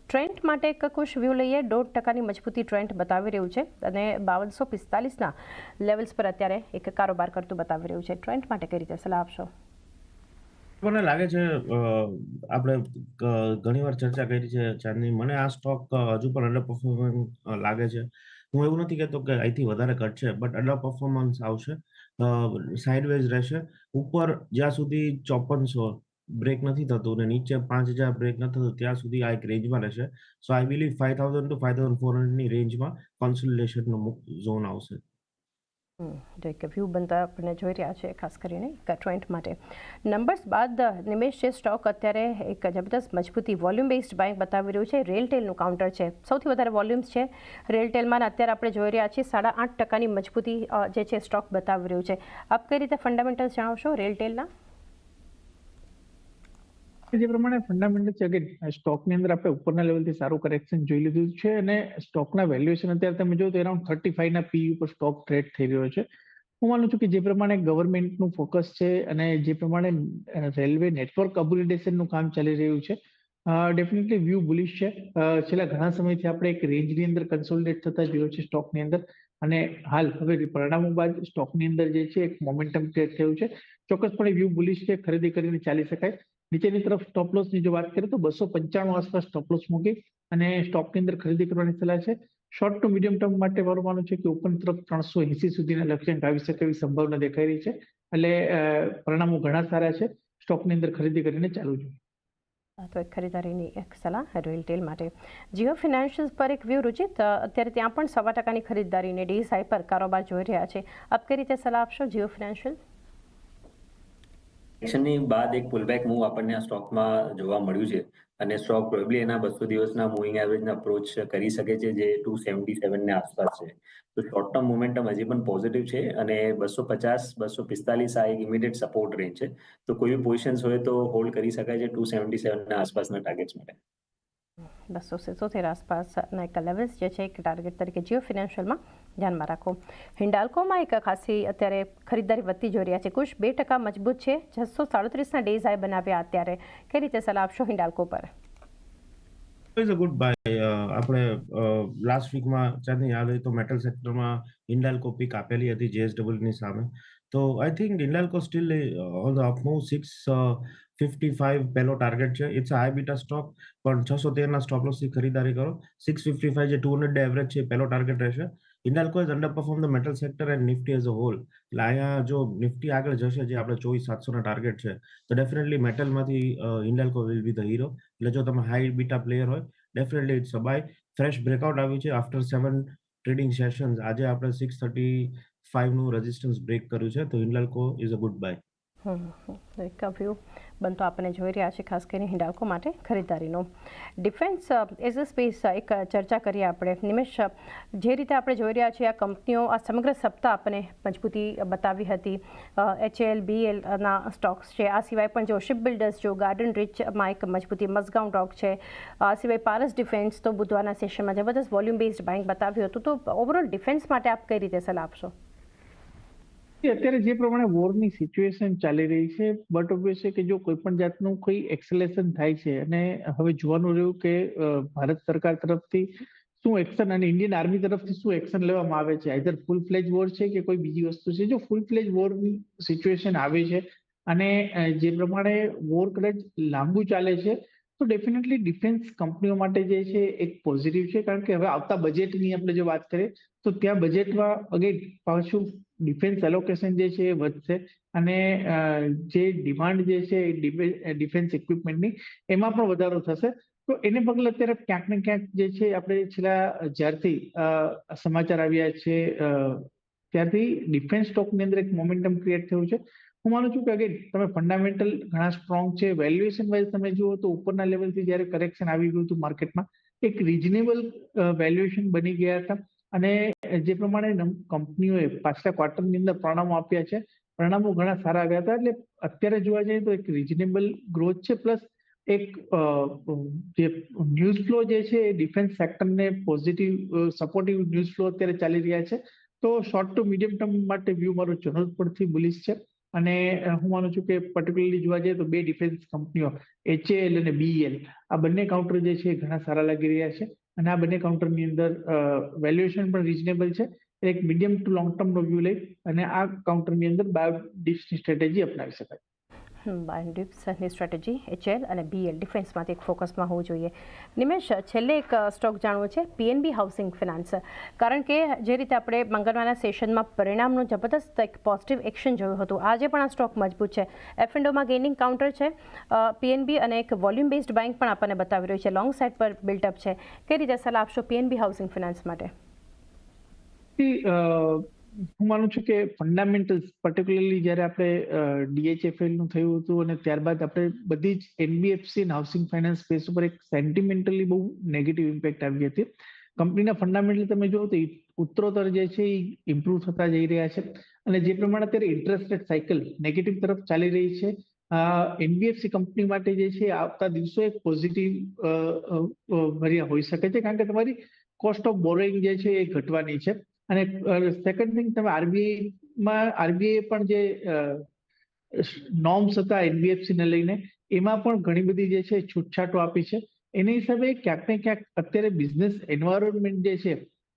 Trent માટે એક કુશ view લઈએ. 1.5% મજબૂતી ટ્રેન્ટ બતાવી રહ્યું છે અને 5245ના લેવલ્સ પર અત્યારે એક કારોબાર કરતું બતાવી રહ્યું છે. ટ્રેન્ટ માટે કઈ રીતે સલાહ આપશો? મને લાગે છે આપણે ઘણીવાર ચર્ચા કરી છે ચાંદની. મને આ સ્ટોક હજુ પણ અંડર પરફોર્મન્સ લાગે છે. હું એવું નથી કહેતો કે અહીંથી વધારે ઘટશે, બટ અંડર પરફોર્મન્સ આવશે, સાઇડવેઝ રહેશે. ઉપર જ્યાં સુધી 5400 બ્રેક નથી થતું ને નીચે 5000 બ્રેક નથી થતું ત્યાં સુધી આ એક રેન્જમાં રહેશે. સો આઈ બિલીવ 5000 to 5400 ની રેન્જમાં કોન્સોલિડેશનનો ઝોન આવશે. એક વ્યૂ બનતા આપણે જોઈ રહ્યા છે, ખાસ કરીને ટ્રેન્ટ માટે. નંબર્સ બાદ નિમેશ, જે સ્ટોક અત્યારે એક જબરદસ્ત મજબૂતી વોલ્યુમ બેઝડ બાઇંગ બતાવી રહ્યું છે, રેલટેલનું કાઉન્ટર છે. સૌથી વધારે વોલ્યુમ્સ છે રેલટેલમાં. અત્યારે આપણે જોઈ રહ્યા છીએ 8.5% મજબૂતી જે છે સ્ટોક બતાવી રહ્યું છે. આપ કઈ રીતે ફંડામેન્ટલ્સ જણાવશો રેલટેલના? જે પ્રમાણે ફંડામેન્ટલ છે કે સ્ટોકની અંદર આપણે ઉપરના લેવલથી સારું કરેક્શન જોઈ લીધું છે અને સ્ટોકના વેલ્યુએશન અત્યારે તમે જો તો અરાઉન્ડ 35 ના પી ઉપર સ્ટોક ટ્રેડ થઈ રહ્યો છે. હું માનું છું કે જે પ્રમાણે ગવર્મેન્ટનું ફોકસ છે અને જે પ્રમાણે રેલવે નેટવર્ક અપગ્રેડેશનનું કામ ચાલી રહ્યું છે, ડેફિનેટલી વ્યૂ બુલિશ છે. છેલ્લા ઘણા સમયથી આપણે એક રેન્જની અંદર કન્સોલિડેટ થતા જોયો છે સ્ટોકની અંદર, અને હાલ હવે પરિણામો બાદ સ્ટોકની અંદર જે છે એક મોમેન્ટમ ક્રિએટ થયું છે. ચોક્કસપણે વ્યૂ બુલિશ છે, ખરીદી કરીને ચાલી શકાય. નીચેની તરફ સ્ટોપ લોસની જો વાત કરીએ તો 295 આસપાસ સ્ટોપ લોસ મૂકી અને સ્ટોકની અંદર ખરીદી કરવાની સલાહ છે. શોર્ટ ટુ મીડિયમ ટર્મ માટે મારું માનવું છે કે ઉપરની તરફ 380 સુધીના લક્ષ્યાંક આવી શકે એવી સંભાવના દેખાઈ રહી છે. એટલે પરિણામો ઘણા સારા છે, સ્ટોકની અંદર ખરીદી કરીને ચાલુ જોઈએ. તો એક ખરીદારીની એક સલાહ રેલટેલ માટે. જીઓ ફિનાન્શિયલ્સ પર એક વ્યૂ રુચિત, અત્યારે ત્યાં પણ 1.25% ખરીદારીને ડીસાઈ પર કારોબાર જોઈ રહ્યા છે. આપ કઈ રીતે સલાહ આપશો જીઓ ફિનાન્શિયલ? એક્શનની બાદ એક પુલબેક મૂવ આપણને આ સ્ટોકમાં જોવા મળ્યું છે અને સ્ટોક પ્રોબેબલી એના 200 દિવસના મૂવિંગ એવરેજને અપ્રોચ કરી શકે છે, જે 277 ની આસપાસ છે. તો શોર્ટ ટર્મ મોમેન્ટમ હજી પણ પોઝિટિવ છે અને 250-245 આ એક ઇમિડિયેટ સપોર્ટ રેન્જ છે. તો કોઈ બી પોઝિશન્સ હોય તો હોલ્ડ કરી શકાય છે 277 ના આસપાસના ટાર્ગેટ્સ માટે. 277 આસપાસના એક લેવલ્સ જે છે એક ટાર્ગેટ તરીકે જીઓ ફિનાન્શિયલમાં ધ્યાનમાં રાખો. હિન્ડાલ્કોમાં એક ખાસી અત્યારે ખરીદારી વધતી જોઈ રહ્યા છે. કુશ 2% મજબૂત છે, 637ના ડેઝ હાઈ બનાવ્યા. અત્યારે કઈ રીતે સલાહ આપશો હિન્ડાલ્કો પર? Is a good bye. આપણે લાસ્ટ વીકમાં ચાંદની યાદ હોય તો મેટલ સેક્ટરમાં હિન્ડાલ્કો પીક આપેલી હતી જેએસડબલ્યુની સામે. તો I think Hindalco steel on the up move. 655 પહેલો ટાર્ગેટ છે. It's a high beta stock, પણ 613ના સ્ટોપ લોસથી ખરીદારી કરો. 655 જે 200 ડે એવરેજ છે પહેલો ટાર્ગેટ રહેશે. Hindalco is underperform the metal sector and Nifty as a whole. એટલે અહીંયા જો નિફ્ટી આગળ જશે, જે આપણે 24700ના ટાર્ગેટ છે, તો ડેફિનેટલી મેટલમાંથી Hindalco will be the hero. એટલે જો તમે હાઈ બીટા પ્લેયર હોય, definitely it's a buy. Fresh breakout આવ્યું છે આફ્ટર 7 ટ્રેડિંગ સેશન્સ. આજે આપણે 635નું રેઝિસ્ટન્સ બ્રેક કર્યું છે, તો Hindalco is a good bye. એક વ્યૂ બનતો આપણે જોઈ રહ્યા છીએ, ખાસ કરીને હિન્ડાલ્કો માટે ખરીદારીનો. ડિફેન્સ એઝ અ સ્પેસ એક ચર્ચા કરીએ આપણે. નિમેશ, જે રીતે આપણે જોઈ રહ્યા છીએ આ કંપનીઓ આ સમગ્ર સપ્તાહ આપણને મજબૂતી બતાવી હતી. HAL BLના સ્ટોક્સ છે, આ સિવાય પણ જો શિપ બિલ્ડર્સ, જો ગાર્ડન રીચમાં એક મજબૂતી, મઝગાઉં ડોક છે, આ સિવાય પારસ ડિફેન્સ તો બુધવારના સેશનમાં જબરદસ્ત વોલ્યુમ બેઝડ બાઇંગ બતાવ્યું હતું. તો ઓવરઓલ ડિફેન્સ માટે આપ કઈ રીતે સલાહ આપશો? અત્યારે જે પ્રમાણે વોરની સિચ્યુએશન ચાલી રહી છે, બટ ઓબ્વિયસ છે કે જો કોઈ પણ જાતનું કોઈ એક્સેલેશન થાય છે અને હવે જોવાનું રહ્યું કે ભારત સરકાર તરફથી શું એક્શન અને ઇન્ડિયન આર્મી તરફથી શું એક્શન લેવામાં આવે છે. આઈધર ફૂલ ફ્લેજ વોર છે કે કોઈ બીજી વસ્તુ છે. જો ફૂલ ફ્લેજ વોરની સિચ્યુએશન આવે છે અને જે પ્રમાણે વોર કદાચ લાંબુ ચાલે છે, તો ડેફિનેટલી ડિફેન્સ કંપનીઓ માટે જે છે એક પોઝિટિવ છે. કારણ કે હવે આવતા બજેટની આપણે જો વાત કરીએ તો ત્યાં બજેટમાં અગેન પાછું ડિફેન્સ એલોકેશન જે છે એ વધશે અને જે ડિમાન્ડ જે છે ડિફેન્સ ઇક્વિપમેન્ટની એમાં પણ વધારો થશે. તો એને પગલે અત્યારે ક્યાંક ને ક્યાંક જે છે આપણે છેલ્લા જ્યારથી સમાચાર આવ્યા છે ત્યારથી ડિફેન્સ સ્ટોકની અંદર એક મોમેન્ટમ ક્રિએટ થયું છે. હું માનું છું કે અગેન તમે ફંડામેન્ટલ ઘણા સ્ટ્રોંગ છે. વેલ્યુએશન વાઇઝ તમે જુઓ તો ઉપરના લેવલથી જ્યારે કરેક્શન આવી ગયું હતું માર્કેટમાં, એક રિઝનેબલ વેલ્યુએશન બની ગયા હતા. અને જે પ્રમાણે કંપનીઓએ પાછલા ક્વાર્ટરની અંદર પરિણામો આપ્યા છે, પરિણામો ઘણા સારા આવ્યા હતા. એટલે અત્યારે જોવા જઈએ તો એક રિઝનેબલ ગ્રોથ છે. પ્લસ એક જે ન્યૂઝ ફ્લો જે છે એ ડિફેન્સ સેક્ટરને પોઝિટિવ સપોર્ટિવ ન્યૂઝ ફ્લો અત્યારે ચાલી રહ્યા છે. તો શોર્ટ ટુ મીડિયમ ટર્મ માટે વ્યૂ મારો ચરોજ પરથી બુલિશ છે. અને હું માનું છું કે પર્ટિક્યુલરલી જોવા જઈએ તો બે ડિફેન્સ કંપનીઓ HAL અને BEL આ બંને કાઉન્ટર જે છે એ ઘણા સારા લાગી રહ્યા છે અને આ બંને કાઉન્ટરની અંદર વેલ્યુએશન પણ રીઝનેબલ છે. એક મીડિયમ ટુ લોંગ ટર્મ નો વ્યૂ લઈ અને આ કાઉન્ટરની અંદર બાય ડિપ્સની સ્ટ્રેટેજી અપનાવી શકાય. બાય ડિપ્સની સ્ટ્રેટેજી HL અને BL ડિફેન્સમાંથી એક ફોકસમાં હોવું જોઈએ. નિમેશ, છેલ્લે એક સ્ટોક જાણવો છે, PNB હાઉસિંગ ફિનાન્સ, કારણ કે જે રીતે આપણે મંગળવારના સેશનમાં પરિણામનું જબરદસ્ત એક પોઝિટિવ એક્શન જોયું હતું, આજે પણ આ સ્ટોક મજબૂત છે. F&Oમાં ગેઇનિંગ કાઉન્ટર છે PNB અને એક વોલ્યુમ બેઝડ બાઇંગ પણ આપણને બતાવી રહ્યું છે, લોંગ સાઇડ પર બિલ્ટઅપ છે. કઈ રીતે સલાહ આપશો PNB હાઉસિંગ ફિનાન્સ માટે? હું માનું છું કે ફંડામેન્ટલ્સ પર્ટિક્યુલરલી જ્યારે આપણે DHFL નું થયું હતું અને ત્યારબાદ આપણે બધી જ NBFC અને હાઉસિંગ ફાઇનાન્સ સ્પેસ ઉપર એક સેન્ટિમેન્ટલી બહુ નેગેટિવ ઇમ્પેક્ટ આવી હતી. કંપનીના ફંડામેન્ટલ તમે જુઓ તો ઉત્તરોત્તર જે છે એ ઇમ્પ્રુવ થતા જઈ રહ્યા છે અને જે પ્રમાણે અત્યારે ઇન્ટરેસ્ટ રેટ સાયકલ નેગેટિવ તરફ ચાલી રહી છે, NBFC કંપની માટે જે છે આવતા દિવસો એક પોઝિટિવ ભર્યા હોઈ શકે છે, કારણ કે તમારી કોસ્ટ ઓફ બોરોઈંગ જે છે એ ઘટવાની છે. અને સેકન્ડ થિંગ, તમે RBI પણ જે નોર્મ્સ હતા NBFC ને લઈને એમાં પણ ઘણી બધી જે છે છૂટછાટો આપી છે. એની હિસાબે ક્યાંક ને ક્યાંક અત્યારે બિઝનેસ એન્વાયરમેન્ટ જે છે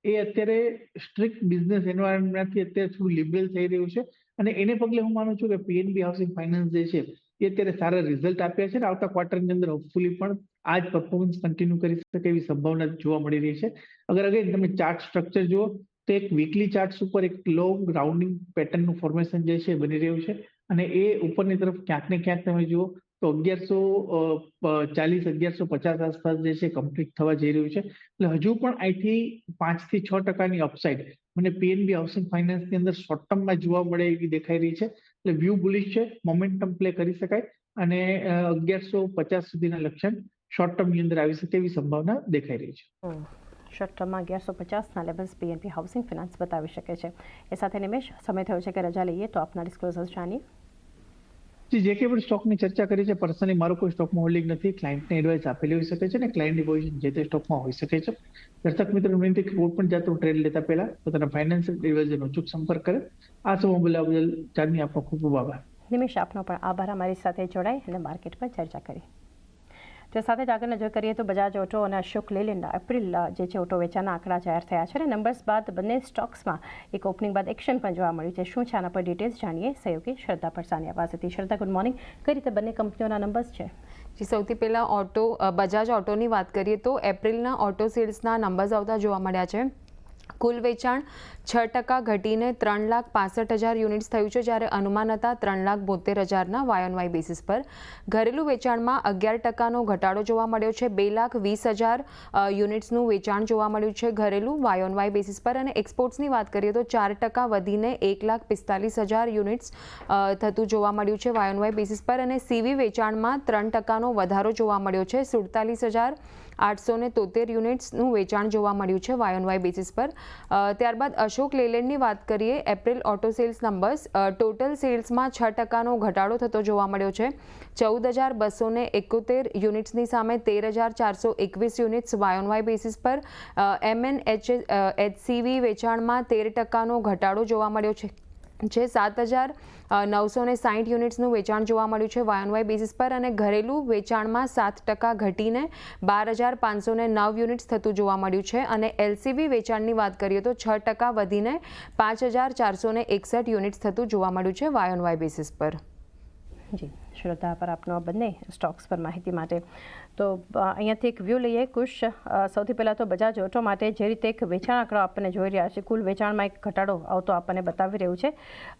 એ અત્યારે સ્ટ્રિક્ટ બિઝનેસ એન્વાયરમેન્ટથી અત્યારે થોડું લિબરલ થઈ રહ્યું છે અને એને પગલે હું માનું છું કે PNB હાઉસિંગ ફાઇનાન્સ જે છે એ અત્યારે સારા રિઝલ્ટ આપ્યા છે અને આવતા ક્વાર્ટરની અંદર હોપફુલી પણ આ જ પરફોર્મન્સ કન્ટિન્યુ કરી શકે એવી સંભાવના જોવા મળી રહી છે. અગેન તમે ચાર્ટ સ્ટ્રક્ચર જુઓ તો એક વીકલી ચાર્ટ્સ ઉપર એક લોંગ રાઉન્ડિંગ પેટર્નનું ફોર્મેશન જે છે બની રહ્યું છે અને એ ઉપરની તરફ ક્યાંક ને ક્યાંક તમે જુઓ તો 1140-1150 આસપાસ જે છે કમ્પ્લીટ થવા જઈ રહ્યું છે. એટલે હજુ પણ અહીંથી 5 થી 6% અપસાઇડ મને PNB હાઉસિંગ ફાઇનાન્સની અંદર શોર્ટ ટર્મમાં જોવા મળે એવી દેખાઈ રહી છે. એટલે વ્યૂ બુલિશ છે, મોમેન્ટમ પ્લે કરી શકાય અને 1150 સુધીના લક્ષણ શોર્ટ ટર્મની અંદર આવી શકે એવી સંભાવના દેખાઈ રહી છે. શોર્ટ ટર્મમાં 1150ના લેવલ્સ PNB હાઉસિંગ ફિનાન્સ બતાવી શકે છે. એ સાથે નિમેશ, સમય થયો છે કે રજા લઈએ, તો આપના ડિસ્ક્લોઝર્સ જાણીએ. જે કંઈ પણ સ્ટોકની ચર્ચા કરી છે, પર્સનલી મારો કોઈ સ્ટોકમાં હોલ્ડિંગ નથી. ક્લાયન્ટને એડવાઇસ આપેલી હોઈ શકે છે અને ક્લાયન્ટની પોઝિશન જે તે સ્ટોકમાં હોઈ શકે છે. દર્શક મિત્રો વિનંતી કે કોઈ પણ જાતનું ટ્રેડ લેતા પહેલા પોતાના ફાઇનાન્શિયલ એડવાઇઝરનો અચૂક સંપર્ક કરે. આ સમય બોલ્યા બદલ ચાંદની આપનો ખૂબ ખૂબ આભાર. નિમેશ, આપનો પણ આભાર અમારી સાથે જોડાઈ અને માર્કેટ પર ચર્ચા કરી. તે સાથે જ આગળ નજર કરીએ તો બજાજ ઓટો અને અશોક લેલેન્ડના એપ્રિલ જે છે ઓટો વેચાણના આંકડા જાહેર થયા છે અને નંબર્સ બાદ બંને સ્ટોક્સમાં એક ઓપનિંગ બાદ એક્શન પણ જોવા મળ્યું છે. શું છે આના પર ડિટેલ્સ જાણીએ સહયોગી શ્રદ્ધા પરસાનિયા પાસેથી. શ્રદ્ધા, ગુડ મોર્નિંગ. કઈ રીતે બંને કંપનીઓના નંબર્સ છે? જી, સૌથી પહેલાં બજાજ ઓટોની વાત કરીએ તો એપ્રિલના ઓટો સેલ્સના નંબર્સ આવતા જોવા મળ્યા છે. કુલ વેચાણ 6% ઘટીને 3,65,000 યુનિટ્સ થયું છે, જ્યારે અનુમાન હતા 3,72,000ના YOY બેસિસ પર. ઘરેલું વેચાણમાં 11%નો ઘટાડો જોવા મળ્યો છે, 2,20,000 યુનિટ્સનું વેચાણ જોવા મળ્યું છે ઘરેલું YOY બેસિસ પર. અને એક્સપોર્ટ્સની વાત કરીએ તો 4% વધીને 1,45,000 યુનિટ્સ થતું જોવા મળ્યું છે YOY બેસિસ પર. અને CV વેચાણમાં 3%નો વધારો જોવા મળ્યો છે, 47,873 યુનિટ્સનું વેચાણ જોવા મળ્યું છે YOY બેસિસ પર. ત્યારબાદ અશોક લેલેન્ડની વાત કરીએ, April auto sales numbers, total સેલ્સમાં 6%નો ઘટાડો થતો જોવા મળ્યો છે, 14,271 યુનિટ્સની સામે 13,421 યુનિટ્સ YOY બેસિસ પર. MNHCV વેચાણમાં 13%નો ઘટાડો જોવા મળ્યો છે, 7,960 યુનિટ્સનું વેચાણ જોવા મળ્યું છે YOY બેસિસ પર. અને ઘરેલું વેચાણમાં 7% ઘટીને 12,509 યુનિટ્સ થતું જોવા મળ્યું છે. અને LCV વેચાણની વાત કરીએ તો 6% વધીને 5,461 યુનિટ્સ થતું જોવા મળ્યું છે YOY બેસિસ પર. જી, શ્રદ્ધા પર આપનો બંને સ્ટોક્સ પર માહિતી માટે. તો અહીંયાથી એક વ્યૂ લઈએ કુશ. સૌથી પહેલાં તો બજાજ ઓટો માટે જે રીતે એક વેચાણ આંકડો આપણને જોઈ રહ્યા છે, કુલ વેચાણમાં એક ઘટાડો આવતો આપણને બતાવી રહ્યું છે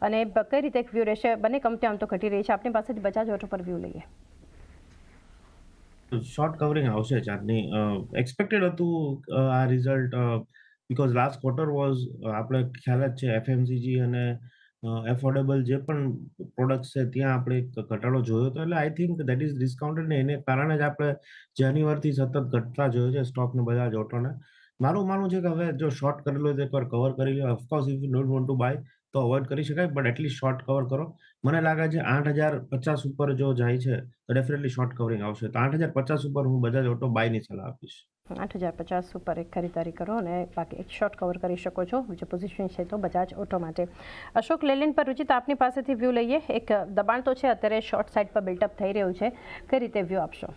અને કઈ રીતે એક વ્યૂ રહેશે? બંને કંપનીઓ આમ તો ઘટી રહી છે, આપણી પાસેથી બજાજ ઓટો પર વ્યૂ લઈએ. શોર્ટ કવરિંગ આવશે ચાંદની. એક્સપેક્ટેડ હતું આ result, because last quarter was, આપણે ખ્યાલ જ છે FMCG અને એફોર્ડેબલ જે પણ પ્રોડક્ટ્સ છે ત્યાં આપણે ઘટાડો જોયો હતો. એટલે I think that is discounted ને એને કારણે જ આપણે જાન્યુઆરીથી સતત ઘટતા જોયો છે સ્ટોકને બજાજ ઓટોને. મારું માનવું છે કે હવે જો શોર્ટ કરેલો હોય તો એકવાર કવર કરી લો. Of course if you don't want to buy તો અવોઇડ કરી શકાય, બટ એટલીસ્ટ શોર્ટ કવર કરો. મને લાગે છે 8,050 ઉપર જો જાય છે તો ડેફિનેટલી શોર્ટ કવરિંગ આવશે. તો 8,050 ઉપર હું બજાજ ઓટો બાયની સલાહ આપીશ. 8,050 ઉપર એક ખરીદારી કરો અને બાકી એક શોર્ટ કવર કરી શકો છો. જે પોઝિશન છે તો બજાજ ઓટો માટે. અશોક લેલેન્ડ પર રુચિત આપની પાસેથી વ્યૂ લઈએ. એક દબાણ તો છે અત્યારે શોર્ટ સાઇડ પર બિલ્ટઅપ થઈ રહ્યું છે, કઈ રીતે વ્યૂ આપશો?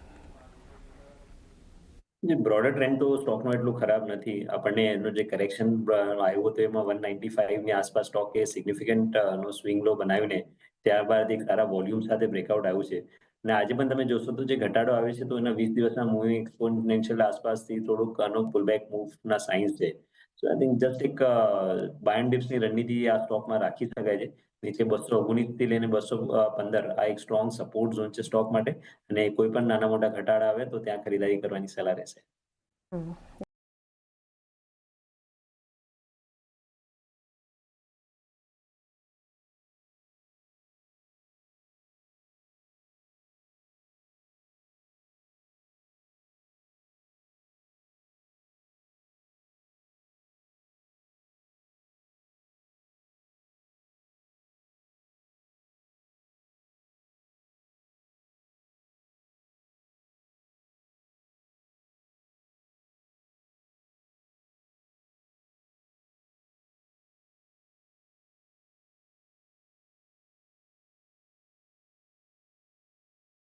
જે બ્રોડર ટ્રેન્ડ તો સ્ટોકનો એટલો ખરાબ નથી. આપણને એનો જે કરેક્શન આવ્યો હતો એમાં 195 ની આસપાસ સ્ટોકે સિગ્નિફિકન્ટ નો સ્વિંગ લો બનાવીને ત્યારબાદ એક સારા વોલ્યુમ સાથે બ્રેકઆઉટ આવ્યું છે. અને આજે પણ તમે જોશો તો જે ઘટાડો આવે છે તો એના 20 દિવસના મૂવિંગ એક્સપોનેન્શિયલ આસપાસથી થોડુંક પુલબેક મૂવના સાઇન્સ છે. સો આઈ થિંક જસ્ટ એક બાય એન્ડ ડિપ્સની રણનીતિ આ સ્ટોકમાં રાખી શકાય છે. નીચે 219 થી લઈને 215 આ એક સ્ટ્રોંગ સપોર્ટ ઝોન છે સ્ટોક માટે, અને કોઈ પણ નાના મોટા ઘટાડા આવે તો ત્યાં ખરીદારી કરવાની સલાહ રહેશે.